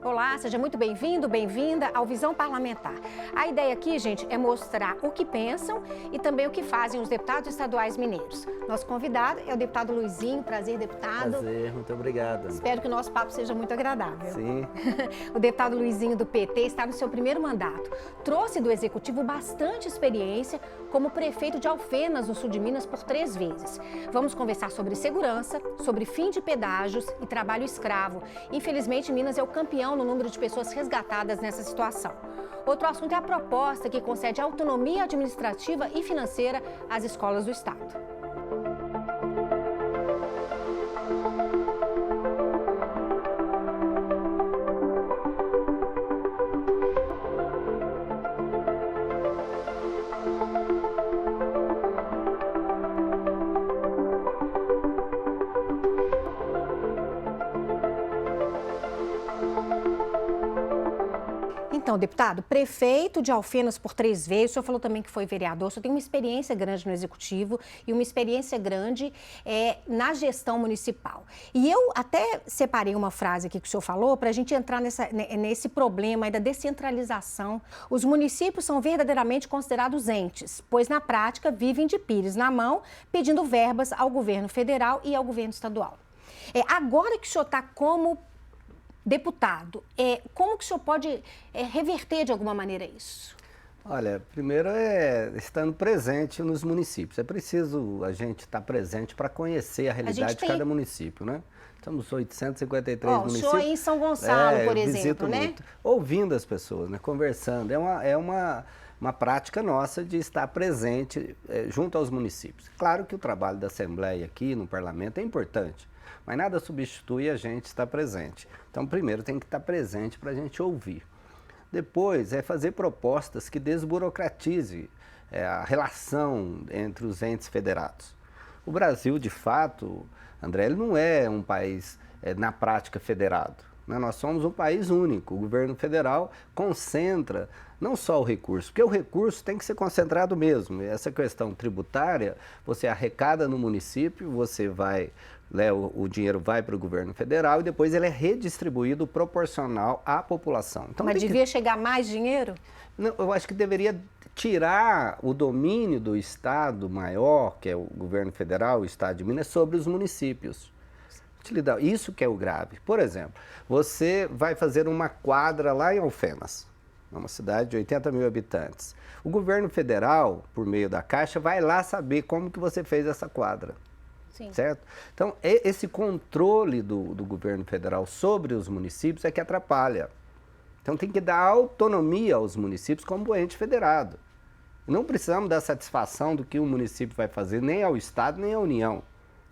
Olá, seja muito bem-vindo, bem-vinda ao Visão Parlamentar. A ideia aqui, gente, é mostrar o que pensam e também o que fazem os deputados estaduais mineiros. Nosso convidado é o deputado Luizinho. Prazer, deputado. Prazer, muito obrigado. Espero que o nosso papo seja muito agradável. Sim. O deputado Luizinho do PT está no seu primeiro mandato. Trouxe do Executivo bastante experiência como prefeito de Alfenas, no sul de Minas, por 3 vezes. Vamos conversar sobre segurança, sobre fim de pedágios e trabalho escravo. Infelizmente, Minas é o campeão no número de pessoas resgatadas nessa situação. Outro assunto é a proposta que concede autonomia administrativa e financeira às escolas do Estado. Então, deputado, prefeito de Alfenas por 3 vezes, o senhor falou também que foi vereador, o senhor tem uma experiência grande no Executivo e uma experiência grande na gestão municipal. E eu até separei uma frase aqui que o senhor falou para a gente entrar nesse problema aí da descentralização. Os municípios são verdadeiramente considerados entes, pois na prática vivem de pires na mão, pedindo verbas ao governo federal e ao governo estadual. Agora que o senhor está como deputado, como que o senhor pode reverter de alguma maneira isso? Olha, primeiro estando presente nos municípios. É preciso a gente estar presente para conhecer a realidade de cada município, né? Estamos 853 municípios. O senhor aí em São Gonçalo, por exemplo, né? Muito, ouvindo as pessoas, né? Conversando. É uma prática nossa de estar presente junto aos municípios. Claro que o trabalho da Assembleia aqui no Parlamento é importante, mas nada substitui a gente estar presente. Então, primeiro tem que estar presente para a gente ouvir. Depois é fazer propostas que desburocratize a relação entre os entes federados. O Brasil, de fato, André, ele não é um país na prática federado, né? Nós somos um país único. O governo federal concentra não só o recurso, porque o recurso tem que ser concentrado mesmo. Essa questão tributária, você arrecada no município, você vai... O dinheiro vai para o governo federal e depois ele é redistribuído proporcional à população. Então, mas devia chegar mais dinheiro? Não, eu acho que deveria tirar o domínio do Estado maior, que é o governo federal, o Estado de Minas, sobre os municípios. Isso que é o grave. Por exemplo, você vai fazer uma quadra lá em Alfenas, uma cidade de 80 mil habitantes. O governo federal, por meio da Caixa, vai lá saber como que você fez essa quadra. Sim. Certo? Então, esse controle do governo federal sobre os municípios é que atrapalha. Então, tem que dar autonomia aos municípios como ente federado. Não precisamos dar satisfação do que o município vai fazer, nem ao Estado, nem à União.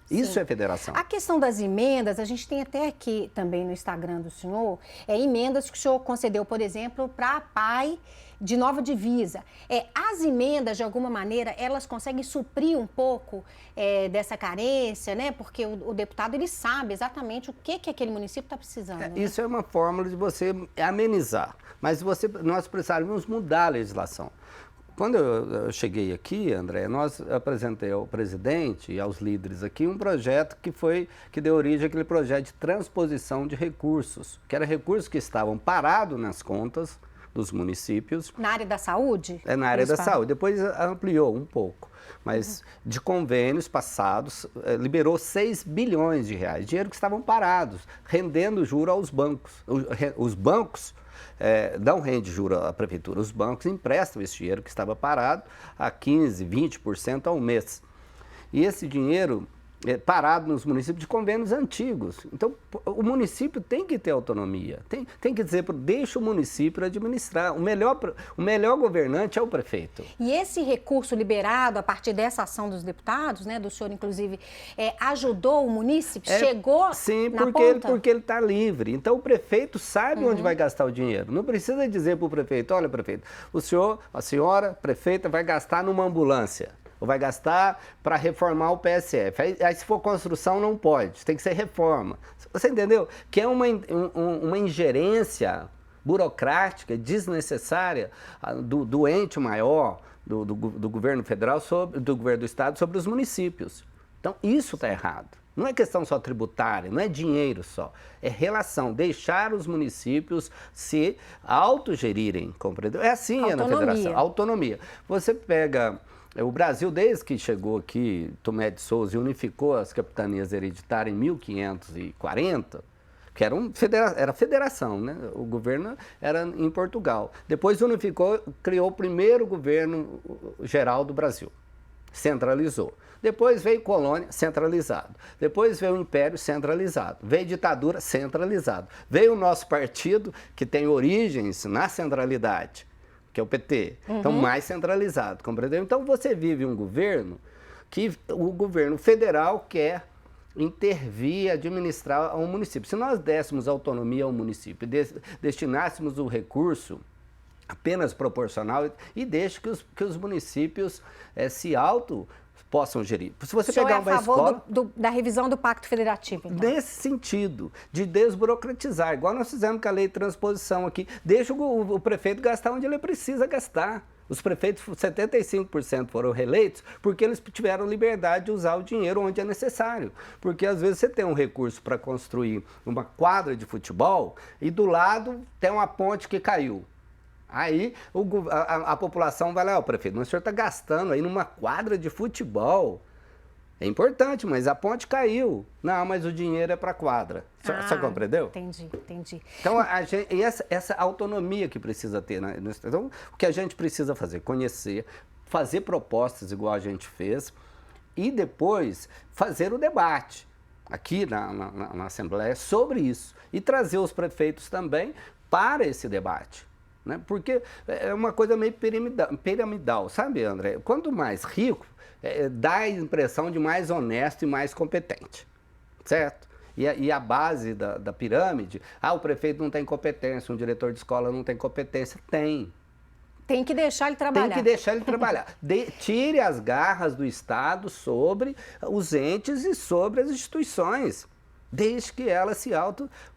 Sim. Isso é federação. A questão das emendas, a gente tem até aqui também no Instagram do senhor, emendas que o senhor concedeu, por exemplo, para a PAI de Nova Divisa. As emendas, de alguma maneira, elas conseguem suprir um pouco dessa carência, né? Porque o deputado, ele sabe exatamente o que aquele município está precisando. Né? Isso é uma fórmula de você amenizar, mas nós precisaríamos mudar a legislação. Quando eu cheguei aqui, André, nós apresentei ao presidente e aos líderes aqui um projeto que deu origem àquele projeto de transposição de recursos, que eram recursos que estavam parados nas contas dos municípios. Na área da saúde? Na área da saúde. Depois ampliou um pouco, mas de convênios passados, liberou 6 bilhões de reais, dinheiro que estavam parados, rendendo juro aos bancos. Os bancos não rende juro à prefeitura, os bancos emprestam esse dinheiro que estava parado a 15%, 20% ao mês. E esse dinheiro parado nos municípios de convênios antigos. Então, o município tem que ter autonomia, tem que dizer, deixa o município administrar. O melhor governante é o prefeito. E esse recurso liberado a partir dessa ação dos deputados, né, do senhor, inclusive, ajudou o município? Chegou sim, na ponta? Porque ele está livre. Então, o prefeito sabe onde vai gastar o dinheiro. Não precisa dizer para o prefeito, olha, prefeito, a senhora, prefeita, vai gastar numa ambulância. Ou vai gastar para reformar o PSF. Aí, se for construção, não pode, tem que ser reforma. Você entendeu? Que é uma ingerência burocrática, desnecessária do ente maior, do governo federal, do governo do Estado, sobre os municípios. Então, isso está errado. Não é questão só tributária, não é dinheiro só, é relação, deixar os municípios se autogerirem, compreendeu? É assim na federação, autonomia. Você pega o Brasil, desde que chegou aqui, Tomé de Souza, e unificou as capitanias hereditárias em 1540, que era federação, né? O governo era em Portugal. Depois unificou, criou o primeiro governo geral do Brasil, centralizou. Depois veio colônia, centralizado. Depois veio o império, centralizado. Veio ditadura, centralizado. Veio o nosso partido, que tem origens na centralidade, que é o PT. Então, mais centralizado, compreendeu? Então, você vive um governo que o governo federal quer intervir, administrar a um município. Se nós dessemos autonomia ao município, destinássemos o recurso apenas proporcional e deixe que os municípios se possam gerir. Se você pegar uma escola... da revisão do Pacto Federativo, então. Nesse sentido, de desburocratizar, igual nós fizemos com a lei de transposição aqui, deixa o prefeito gastar onde ele precisa gastar. Os prefeitos, 75% foram reeleitos porque eles tiveram liberdade de usar o dinheiro onde é necessário. Porque às vezes você tem um recurso para construir uma quadra de futebol e do lado tem uma ponte que caiu. Aí a população vai lá, prefeito, mas o senhor está gastando aí numa quadra de futebol. É importante, mas a ponte caiu. Não, mas o dinheiro é para a quadra. Você compreendeu? Entendi. Então, essa autonomia que precisa ter. Né? Então, o que a gente precisa fazer? Conhecer, fazer propostas igual a gente fez e depois fazer o debate aqui na Assembleia sobre isso. E trazer os prefeitos também para esse debate. Né? Porque é uma coisa meio piramidal, sabe, André? Quanto mais rico, dá a impressão de mais honesto e mais competente, certo? E a base da pirâmide, o prefeito não tem competência, um diretor de escola não tem competência. Tem que deixar ele trabalhar. Tire as garras do Estado sobre os entes e sobre as instituições, desde que elas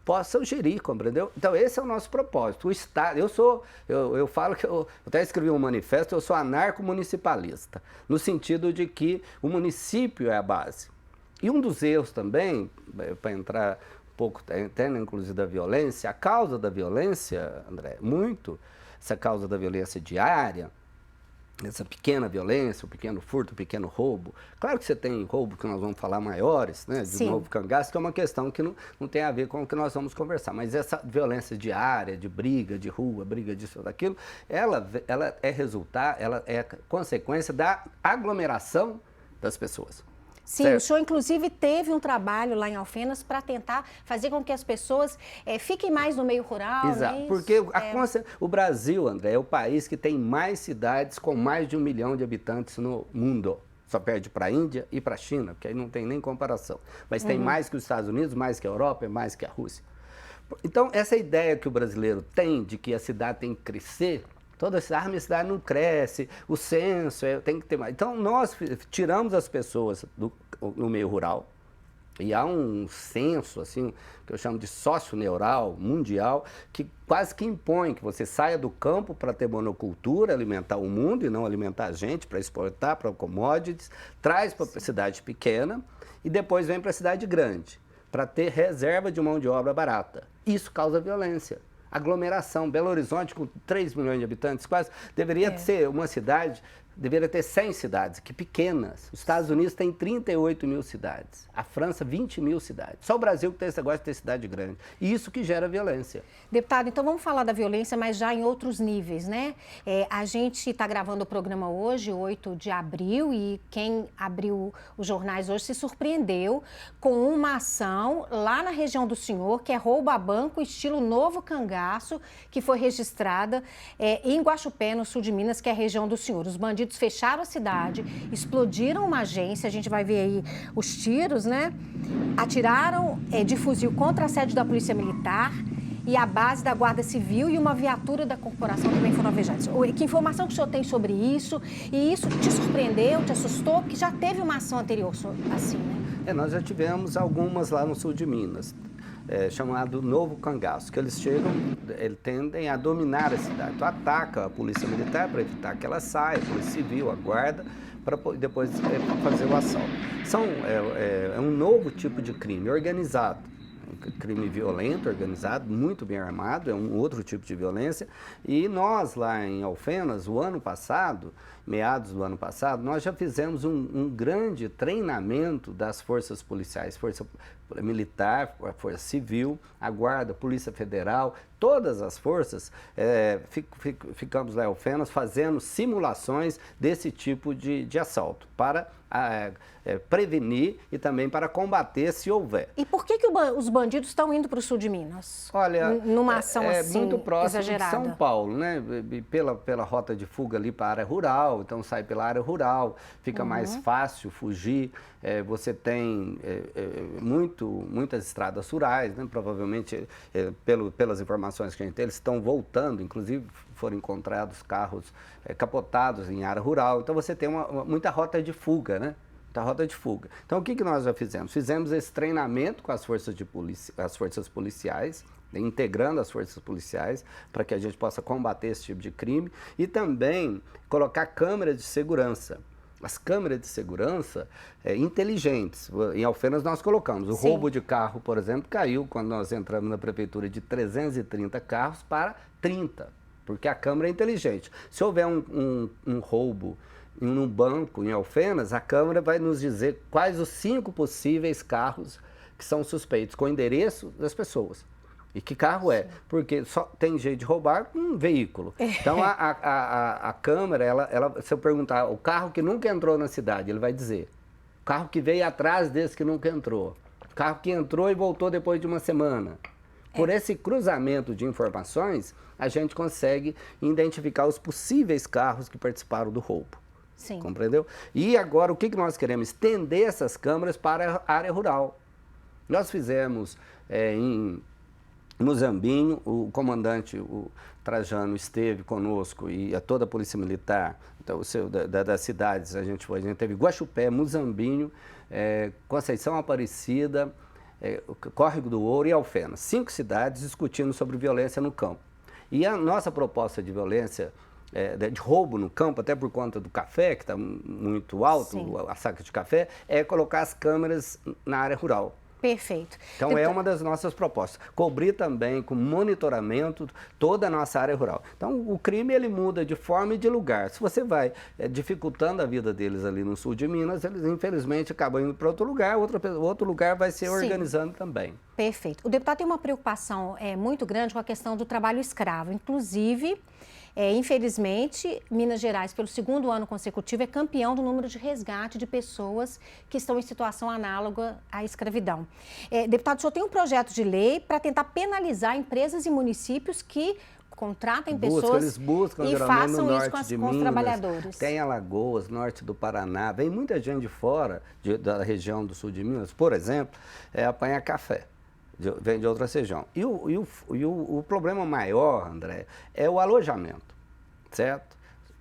possam gerir, compreendeu? Então, esse é o nosso propósito. O Estado, eu falo que eu até escrevi um manifesto, eu sou anarco-municipalista, no sentido de que o município é a base. E um dos erros também, para entrar um pouco até inclusive da violência, a causa da violência, André, essa causa da violência diária, essa pequena violência, o pequeno furto, o pequeno roubo. Claro que você tem roubo que nós vamos falar maiores, né? De novo cangaço, que é uma questão que não tem a ver com o que nós vamos conversar. Mas essa violência diária, de briga, de rua, briga disso ou daquilo, ela é consequência da aglomeração das pessoas. Sim, certo? O senhor inclusive teve um trabalho lá em Alfenas para tentar fazer com que as pessoas fiquem mais no meio rural. Exato, né? Porque o Brasil, André, é o país que tem mais cidades com mais de 1 milhão de habitantes no mundo. Só perde para a Índia e para a China, porque aí não tem nem comparação. Mas tem mais que os Estados Unidos, mais que a Europa e mais que a Rússia. Então, essa ideia que o brasileiro tem de que a cidade tem que crescer, minha cidade não cresce, o censo tem que ter mais. Então, nós tiramos as pessoas no meio rural, e há um censo, assim, que eu chamo de socio-neural, mundial, que quase que impõe que você saia do campo para ter monocultura, alimentar o mundo e não alimentar a gente, para exportar, para commodities, traz para a cidade pequena e depois vem para a cidade grande, para ter reserva de mão de obra barata. Isso causa violência. Aglomeração. Belo Horizonte, com 3 milhões de habitantes, quase, deveria ser uma cidade, deveria ter 100 cidades, que pequenas. Os Estados Unidos têm 38 mil cidades, a França 20 mil cidades. Só o Brasil que tem esse negócio de ter cidade grande. E isso que gera violência. Deputado, então vamos falar da violência, mas já em outros níveis, né? A gente está gravando o programa hoje, 8 de abril, e quem abriu os jornais hoje se surpreendeu com uma ação lá na região do senhor, que é roubo a banco, estilo Novo Cangaço, que foi registrada em Guaxupé, no sul de Minas, que é a região do senhor. Os bandidos fecharam a cidade, explodiram uma agência, a gente vai ver aí os tiros, né? Atiraram de fuzil contra a sede da Polícia Militar e a base da Guarda Civil e uma viatura da corporação também foram alvejadas. Que informação que o senhor tem sobre isso? E isso te surpreendeu, te assustou? Porque já teve uma ação anterior assim, né? Nós já tivemos algumas lá no sul de Minas. Chamado Novo Cangaço, que eles tendem a dominar a cidade. Então, ataca a polícia militar para evitar que ela saia, a polícia civil, a guarda, para depois fazer o assalto. É um novo tipo de crime organizado. Crime violento, organizado, muito bem armado, é um outro tipo de violência. E nós lá em Alfenas, o ano passado, meados do ano passado, nós já fizemos um grande treinamento das forças policiais, Força Militar, a Força Civil, a Guarda, Polícia Federal, todas as forças, ficamos lá em Alfenas fazendo simulações desse tipo de assalto, para prevenir e também para combater se houver. E por que os bandidos estão indo para o sul de Minas? Olha, numa ação assim, muito próximo exagerada. de São Paulo, né? Pela rota de fuga ali para a área rural, então sai pela área rural, fica mais fácil fugir. Você tem muitas estradas rurais, né? Provavelmente, pelas informações que a gente tem, eles estão voltando, inclusive foram encontrados carros capotados em área rural, então você tem muita rota de fuga, né? Da rota de fuga. Então, o que nós já fizemos? Fizemos esse treinamento com as forças policiais, integrando as forças policiais, para que a gente possa combater esse tipo de crime e também colocar câmeras de segurança. As câmeras de segurança inteligentes. Em Alfenas nós colocamos. O roubo de carro, por exemplo, caiu quando nós entramos na prefeitura de 330 carros para 30, porque a câmera é inteligente. Se houver um roubo em um banco em Alfenas, a câmera vai nos dizer quais os 5 possíveis carros que são suspeitos, com o endereço das pessoas. E que carro é? Porque só tem jeito de roubar com um veículo. Então, a câmera, se eu perguntar o carro que nunca entrou na cidade, ele vai dizer. O carro que veio atrás desse que nunca entrou. O carro que entrou e voltou depois de uma semana. Por esse cruzamento de informações, a gente consegue identificar os possíveis carros que participaram do roubo. Sim. Compreendeu? E agora, o que nós queremos? Estender essas câmeras para a área rural. Nós fizemos em Muzambinho, o comandante, o Trajano, esteve conosco e toda a Polícia Militar, então, das cidades, a gente teve Guaxupé, Muzambinho, Conceição Aparecida, Córrego do Ouro e Alfenas. 5 cidades discutindo sobre violência no campo. E a nossa proposta de violência, de roubo no campo, até por conta do café, que está muito alto, a saca de café, é colocar as câmeras na área rural. Perfeito. Então, é uma das nossas propostas. Cobrir também com monitoramento toda a nossa área rural. Então, o crime ele muda de forma e de lugar. Se você vai dificultando a vida deles ali no sul de Minas, eles infelizmente acabam indo para outro lugar, outro lugar vai se organizando também. Perfeito. O deputado tem uma preocupação muito grande com a questão do trabalho escravo. Inclusive, infelizmente, Minas Gerais, pelo 2º ano consecutivo, é campeão do número de resgate de pessoas que estão em situação análoga à escravidão. Deputado, o senhor tem um projeto de lei para tentar penalizar empresas e municípios que contratem pessoas eles buscam, e façam isso com os trabalhadores. Tem Alagoas, norte do Paraná, vem muita gente de fora, da região do sul de Minas, por exemplo, apanhar café. Vem de outra região. E o problema maior, André, é o alojamento, certo?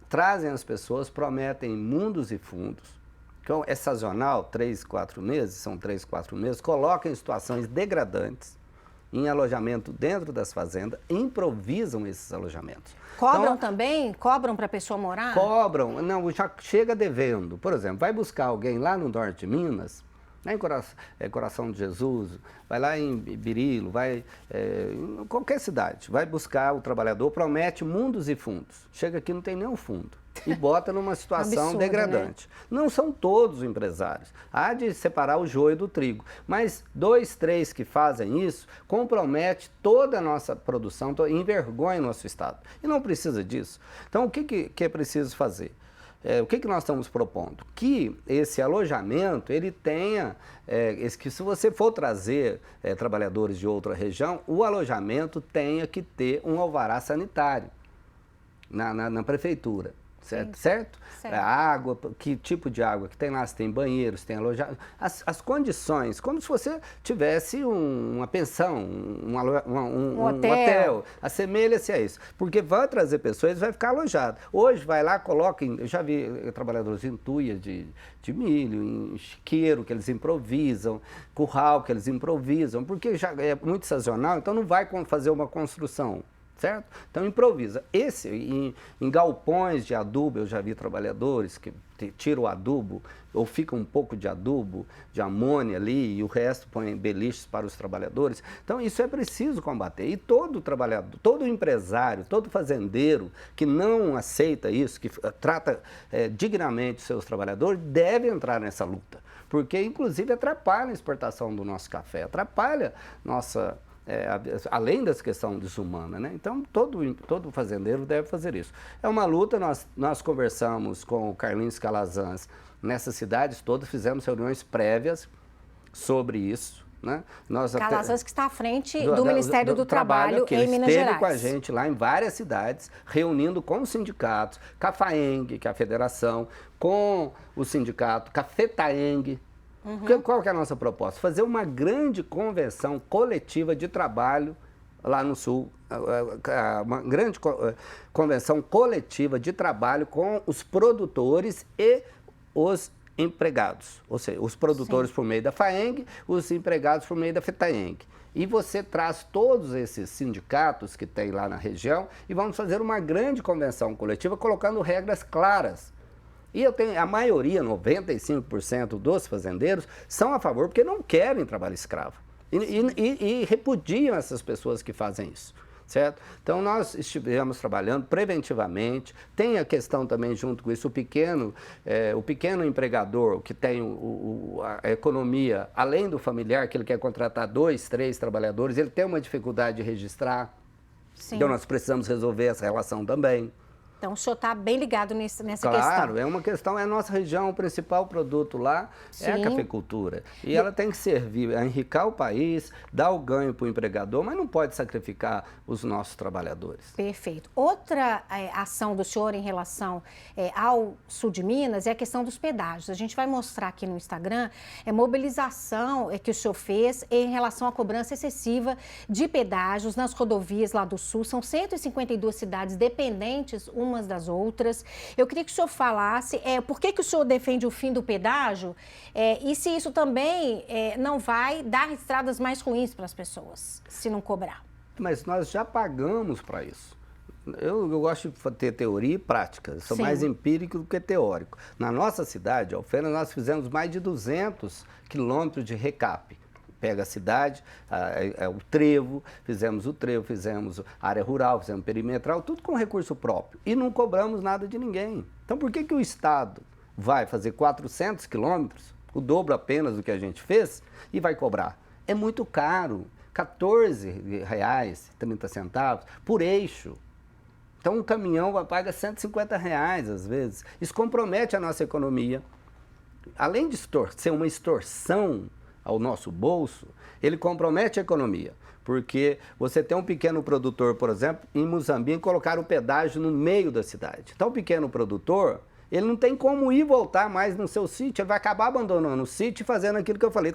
Trazem as pessoas, prometem mundos e fundos. Então, é sazonal, 3, 4 meses, são 3, 4 meses, colocam em situações degradantes, em alojamento dentro das fazendas, improvisam esses alojamentos. Cobram também? Cobram para a pessoa morar? Cobram, não, já chega devendo. Por exemplo, vai buscar alguém lá no norte de Minas, lá em Coração de Jesus, vai lá em Birilo, vai em qualquer cidade, vai buscar o trabalhador, promete mundos e fundos. Chega aqui não tem nenhum fundo e bota numa situação absurdo, degradante. Né? Não são todos os empresários. Há de separar o joio do trigo, mas 2, 3 que fazem isso compromete toda a nossa produção, envergonha o nosso Estado. E não precisa disso. Então, o que é preciso fazer? O que nós estamos propondo? Que esse alojamento, ele tenha, que se você for trazer trabalhadores de outra região, o alojamento tenha que ter um alvará sanitário na prefeitura. Certo? A água, que tipo de água que tem lá, se tem banheiros, se tem alojamento, as condições, como se você tivesse uma pensão, um hotel, assemelha-se a isso, porque vai trazer pessoas e vai ficar alojado. Hoje vai lá, coloca, eu já vi trabalhadores em tuia de milho, em chiqueiro que eles improvisam, curral que eles improvisam, porque já é muito sazonal, então não vai fazer uma construção. certo? Então improvisa. Em galpões de adubo, eu já vi trabalhadores que tiram o adubo, ou fica um pouco de adubo, de amônia ali, e o resto põe beliches para os trabalhadores. Então isso é preciso combater. E todo trabalhador, todo empresário, todo fazendeiro que não aceita isso, que trata dignamente os seus trabalhadores, deve entrar nessa luta. Porque, inclusive, atrapalha a exportação do nosso café, atrapalha nossa... além dessa questão desumana, né? Então, todo fazendeiro deve fazer isso. É uma luta, nós conversamos com o Carlinhos Calazans nessas cidades todas, fizemos reuniões prévias sobre isso, né? Calazans que está à frente do Ministério do Trabalho em Minas Gerais. Esteve com a gente lá em várias cidades, reunindo com os sindicatos, com a FAENG, que é a federação, com o sindicato, com a FETAENG. Qual que é a nossa proposta? Fazer uma grande convenção coletiva de trabalho lá no Sul, uma grande convenção coletiva de trabalho com os produtores e os empregados, ou seja, os produtores por meio da FAENG, os empregados por meio da FETAENG. E você traz todos esses sindicatos que tem lá na região e vamos fazer uma grande convenção coletiva colocando regras claras. E a maioria, 95% dos fazendeiros, são a favor porque não querem trabalho escravo. E repudiam essas pessoas que fazem isso, certo? Então, nós estivemos trabalhando preventivamente. Tem a questão também, junto com isso, o pequeno empregador que tem a economia, além do familiar, que ele quer contratar 2, 3 trabalhadores, ele tem uma dificuldade de registrar. Sim. Então, nós precisamos resolver essa relação também. Então, o senhor está bem ligado nessa questão. Claro, é uma questão, a nossa região, o principal produto lá é a cafeicultura. E ela tem que servir a enriquecer o país, dar o ganho para o empregador, mas não pode sacrificar os nossos trabalhadores. Perfeito. Outra ação do senhor em relação ao sul de Minas é a questão dos pedágios. A gente vai mostrar aqui no Instagram mobilização que o senhor fez em relação à cobrança excessiva de pedágios nas rodovias lá do sul. São 152 cidades dependentes umas das outras. Eu queria que o senhor falasse por que o senhor defende o fim do pedágio e se isso também não vai dar estradas mais ruins para as pessoas, se não cobrar. Mas nós já pagamos para isso. Eu gosto de ter teoria e prática, eu sou mais empírico do que teórico. Na nossa cidade, Alfenas, nós fizemos mais de 200 quilômetros de recap. Pega a cidade, o trevo, fizemos a área rural, fizemos perimetral, tudo com recurso próprio. E não cobramos nada de ninguém. Então, por que o Estado vai fazer 400 quilômetros, o dobro apenas do que a gente fez, e vai cobrar? É muito caro, R$ 14,30 por eixo. Então, um caminhão paga R$ 150 às vezes. Isso compromete a nossa economia. Além de ser uma extorsão ao nosso bolso, ele compromete a economia, porque você tem um pequeno produtor, por exemplo, em Muzambinho, colocar o pedágio no meio da cidade. Então, o pequeno produtor, ele não tem como ir e voltar mais no seu sítio, ele vai acabar abandonando o sítio e fazendo aquilo que eu falei,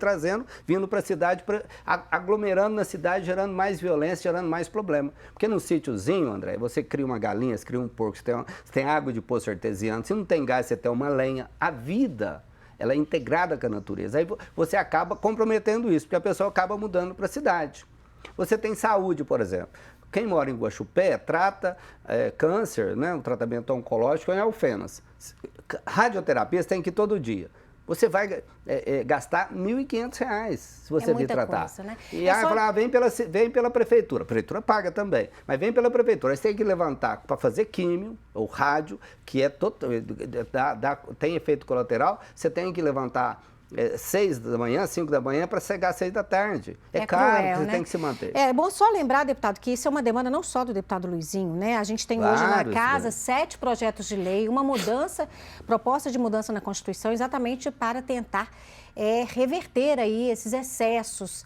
vindo para a cidade, aglomerando na cidade, gerando mais violência, gerando mais problema. Porque no sítiozinho, André, você cria uma galinha, você cria um porco, você tem água de poço artesiano, se não tem gás, você tem uma lenha. A vida, ela é integrada com a natureza. Aí você acaba comprometendo isso, porque a pessoa acaba mudando para a cidade. Você tem saúde, por exemplo. Quem mora em Guaxupé trata câncer, né, um tratamento oncológico em Alfenas. Radioterapia você tem que ir todo dia. Você vai gastar R$ 1.500 se você vir tratar. Coisa, né? E aí fala, vem pela prefeitura. A prefeitura paga também, mas vem pela prefeitura. Aí você tem que levantar para fazer químio ou rádio, que tem efeito colateral. Você tem que levantar 6 da manhã, 5 da manhã, para chegar às 6 da tarde. É caro, cruel, você tem que se manter. É bom só lembrar, deputado, que isso é uma demanda não só do deputado Luizinho, né? A gente tem hoje na casa 7 projetos de lei, uma proposta de mudança na Constituição, exatamente para tentar reverter aí esses excessos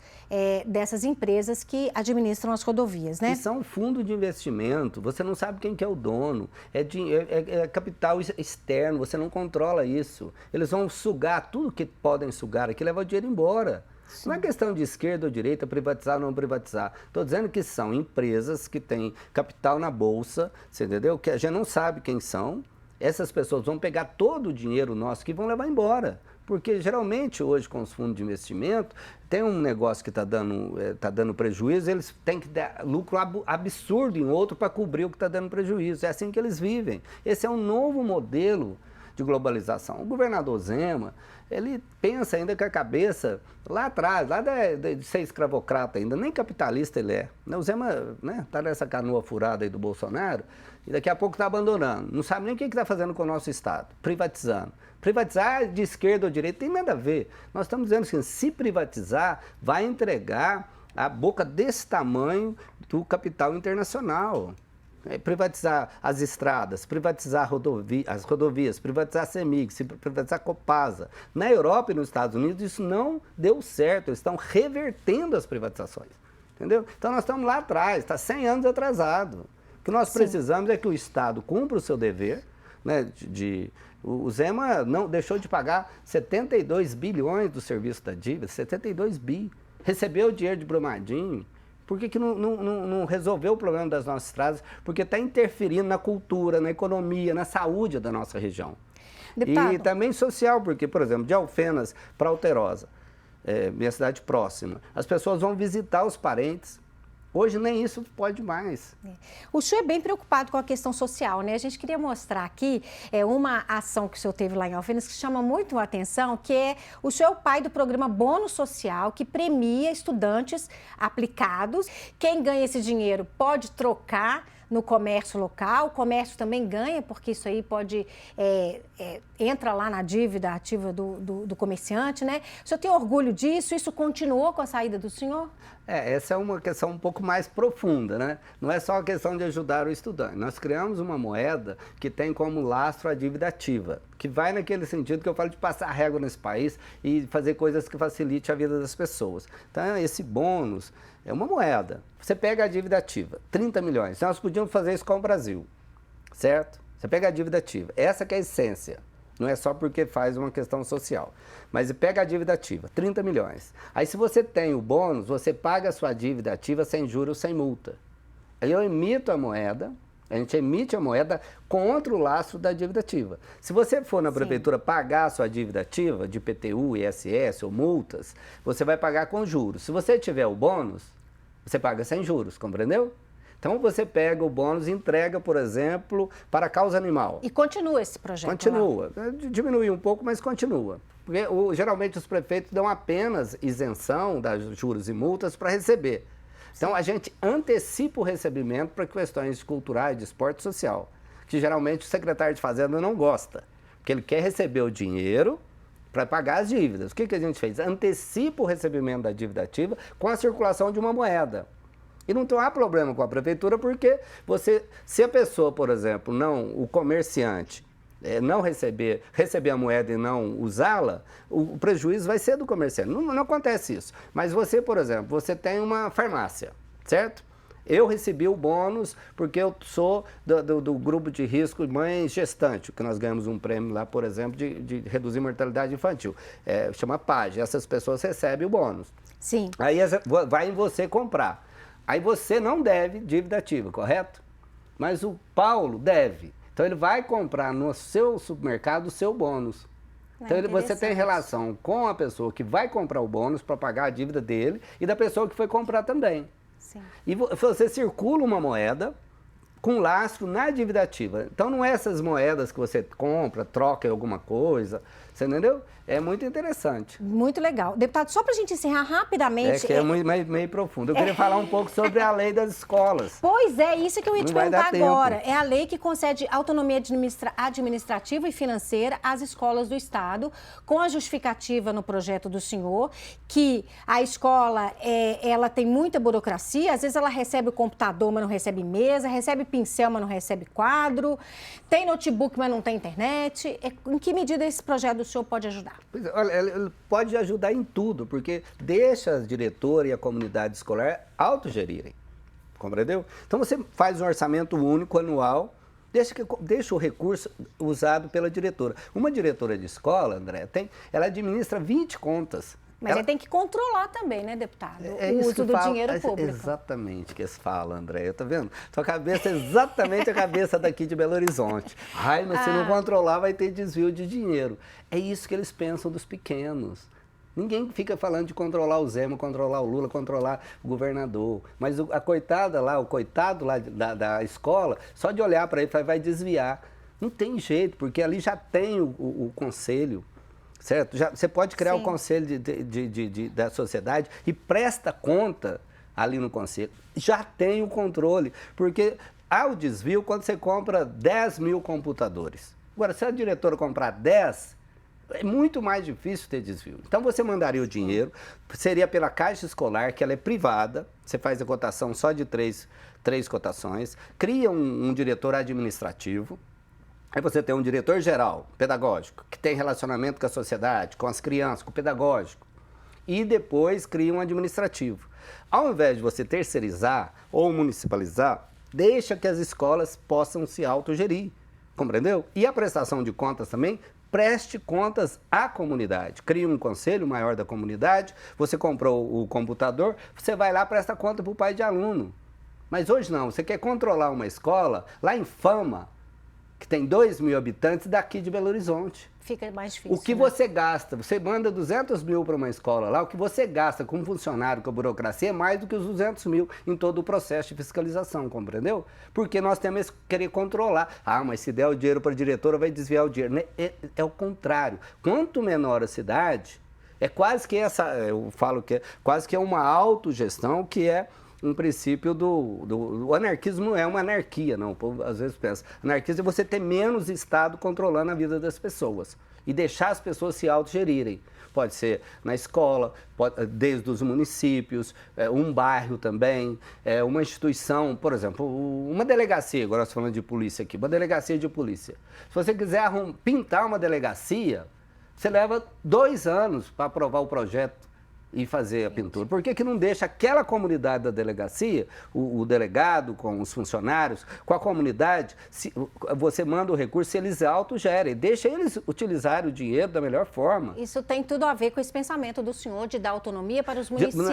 dessas empresas que administram as rodovias, né? E são fundo de investimento, você não sabe quem que é o dono, é capital externo, você não controla isso. Eles vão sugar tudo que podem sugar aqui, levar o dinheiro embora. Sim. Não é questão de esquerda ou direita, privatizar ou não privatizar. Estou dizendo que são empresas que têm capital na bolsa, você entendeu? Que a gente não sabe quem são. Essas pessoas vão pegar todo o dinheiro nosso que vão levar embora. Porque geralmente hoje com os fundos de investimento, tem um negócio que está dando prejuízo, eles têm que dar lucro absurdo em outro para cobrir o que está dando prejuízo. É assim que eles vivem. Esse é um novo modelo de globalização. O governador Zema, ele pensa ainda com a cabeça lá atrás, lá de ser escravocrata ainda, nem capitalista ele é. O Zema está nessa canoa furada aí do Bolsonaro e daqui a pouco está abandonando. Não sabe nem o que está fazendo com o nosso Estado, privatizando. Privatizar de esquerda ou direita tem nada a ver. Nós estamos dizendo que se privatizar, vai entregar a boca desse tamanho do capital internacional. Privatizar as estradas, privatizar as rodovias, privatizar a CEMIG, privatizar a Copasa. Na Europa e nos Estados Unidos isso não deu certo, eles estão revertendo as privatizações, entendeu? Então nós estamos lá atrás, está 100 anos atrasado. O que nós precisamos é que o Estado cumpra o seu dever, né, o Zema não deixou de pagar 72 bilhões do serviço da dívida, 72 bi, recebeu o dinheiro de Brumadinho. Por que não resolveu o problema das nossas estradas? Porque está interferindo na cultura, na economia, na saúde da nossa região. Deputado. E também social, porque, por exemplo, de Alfenas para Alterosa, minha cidade próxima, as pessoas vão visitar os parentes. Hoje nem isso pode mais. O senhor é bem preocupado com a questão social, né? A gente queria mostrar aqui uma ação que o senhor teve lá em Alfenas que chama muito a atenção, que é o senhor é o pai do programa Bônus Social, que premia estudantes aplicados. Quem ganha esse dinheiro pode trocar no comércio local, o comércio também ganha, porque isso aí pode, entra lá na dívida ativa do comerciante, né? O senhor tem orgulho disso? Isso continuou com a saída do senhor? Essa é uma questão um pouco mais profunda, né? Não é só a questão de ajudar o estudante. Nós criamos uma moeda que tem como lastro a dívida ativa, que vai naquele sentido que eu falo de passar régua nesse país e fazer coisas que facilitem a vida das pessoas. Então, esse bônus é uma moeda. Você pega a dívida ativa, 30 milhões. Nós podíamos fazer isso com o Brasil, certo? Você pega a dívida ativa. Essa que é a essência. Não é só porque faz uma questão social. Mas pega a dívida ativa, 30 milhões. Aí se você tem o bônus, você paga a sua dívida ativa sem juros, sem multa. Aí eu emito a moeda, a gente emite a moeda contra o lastro da dívida ativa. Se você for na prefeitura pagar a sua dívida ativa, de IPTU, ISS ou multas, você vai pagar com juros. Se você tiver o bônus, você paga sem juros, compreendeu? Então você pega o bônus e entrega, por exemplo, para a causa animal. E continua esse projeto? Continua. Diminui um pouco, mas continua. Porque geralmente os prefeitos dão apenas isenção das juros e multas para receber. Então a gente antecipa o recebimento para questões culturais, de esporte social, que geralmente o secretário de Fazenda não gosta, porque ele quer receber o dinheiro para pagar as dívidas. O que a gente fez? Antecipa o recebimento da dívida ativa com a circulação de uma moeda. E não há problema com a prefeitura, porque se a pessoa, por exemplo, o comerciante, não receber a moeda e não usá-la, o prejuízo vai ser do comerciante. Não acontece isso. Mas você, por exemplo, você tem uma farmácia, certo? Eu recebi o bônus porque eu sou do grupo de risco mãe gestante, que nós ganhamos um prêmio lá, por exemplo, de reduzir mortalidade infantil. Chama PAG. Essas pessoas recebem o bônus. Sim. Aí vai em você comprar. Aí você não deve dívida ativa, correto? Mas o Paulo deve. Então ele vai comprar no seu supermercado o seu bônus. Então você tem relação com a pessoa que vai comprar o bônus para pagar a dívida dele e da pessoa que foi comprar também. Sim. E você circula uma moeda com lastro na dívida ativa. Então não é essas moedas que você compra, troca em alguma coisa, você entendeu? É muito interessante. Muito legal. Deputado, só para a gente encerrar rapidamente... É meio profundo. Eu queria falar um pouco sobre a lei das escolas. Pois é, isso que eu ia te perguntar agora. É a lei que concede autonomia administrativa e financeira às escolas do Estado, com a justificativa no projeto do senhor, que a escola ela tem muita burocracia, às vezes ela recebe o computador, mas não recebe mesa, recebe pincel, mas não recebe quadro, tem notebook, mas não tem internet. Em que medida esse projeto do senhor pode ajudar? Pois é, olha, ele pode ajudar em tudo, porque deixa a diretora e a comunidade escolar autogerirem, compreendeu? Então você faz um orçamento único anual, deixa o recurso usado pela diretora. Uma diretora de escola, André, ela administra 20 contas. Mas ele tem que controlar também, né, deputado? O isso uso do dinheiro público. Exatamente o que eles falam, André. Tá vendo? Sua cabeça é exatamente a cabeça daqui de Belo Horizonte. Ai, mas se não controlar, vai ter desvio de dinheiro. É isso que eles pensam dos pequenos. Ninguém fica falando de controlar o Zema, controlar o Lula, controlar o governador. Mas a coitada lá, o coitado lá da escola, só de olhar para ele vai desviar. Não tem jeito, porque ali já tem o conselho. Certo? Você pode criar o conselho da sociedade e presta conta ali no conselho. Já tem o controle, porque há o desvio quando você compra 10 mil computadores. Agora, se a diretora comprar 10, é muito mais difícil ter desvio. Então, você mandaria o dinheiro, seria pela Caixa Escolar, que ela é privada, você faz a cotação só de três cotações, cria um diretor administrativo. Aí você tem um diretor geral, pedagógico, que tem relacionamento com a sociedade, com as crianças, com o pedagógico. E depois cria um administrativo. Ao invés de você terceirizar ou municipalizar, deixa que as escolas possam se autogerir, compreendeu? E a prestação de contas também, preste contas à comunidade. Cria um conselho maior da comunidade, você comprou o computador, você vai lá e presta conta para o pai de aluno. Mas hoje não, você quer controlar uma escola, lá em Fama, que tem 2 mil habitantes daqui de Belo Horizonte. Fica mais difícil. O que você gasta, você manda 200 mil para uma escola lá, o que você gasta com funcionário, com a burocracia, é mais do que os 200 mil em todo o processo de fiscalização, compreendeu? Porque nós temos que querer controlar. Ah, mas se der o dinheiro para a diretora, vai desviar o dinheiro. É o contrário. Quanto menor a cidade, é quase que eu falo que é quase que é uma autogestão, que é um princípio o anarquismo não é uma anarquia, não. O povo às vezes pensa. Anarquismo é você ter menos Estado controlando a vida das pessoas e deixar as pessoas se autogerirem. Pode ser na escola, desde os municípios, um bairro também, uma instituição, por exemplo, uma delegacia, agora nós falando de polícia aqui, uma delegacia de polícia. Se você quiser pintar uma delegacia, você leva 2 anos para aprovar o projeto e fazer a pintura. Por que não deixa aquela comunidade da delegacia, o delegado com os funcionários, com a comunidade, você manda o recurso, eles autogerem, deixa eles utilizarem o dinheiro da melhor forma. Isso tem tudo a ver com esse pensamento do senhor de dar autonomia para os municípios.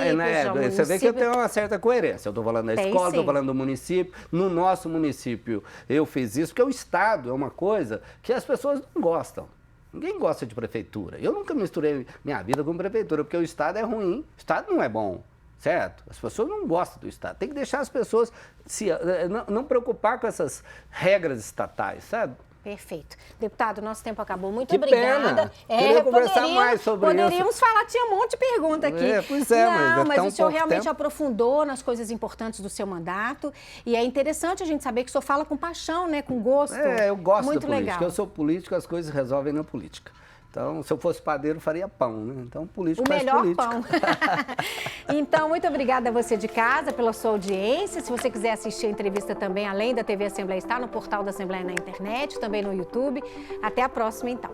Você vê que eu tenho uma certa coerência. Eu estou falando da escola, estou falando do município. No nosso município eu fiz isso, porque o Estado é uma coisa que as pessoas não gostam. Ninguém gosta de prefeitura. Eu nunca misturei minha vida com prefeitura, porque o Estado é ruim, o Estado não é bom, certo? As pessoas não gostam do Estado. Tem que deixar as pessoas não preocupar com essas regras estatais, sabe? Perfeito. Deputado, nosso tempo acabou. Muito que obrigada. Pena. Queria conversar mais sobre isso. Poderíamos falar, tinha um monte de pergunta aqui. Pois é, mas o senhor realmente aprofundou nas coisas importantes do seu mandato. E é interessante a gente saber que o senhor fala com paixão, né? Com gosto. Eu gosto muito da política. Legal. Eu sou político, as coisas resolvem na política. Então, se eu fosse padeiro, faria pão, né? Então, político faz política. O melhor pão. Então, muito obrigada a você de casa pela sua audiência. Se você quiser assistir a entrevista também, além da TV Assembleia, está no portal da Assembleia na internet, também no YouTube. Até a próxima, então.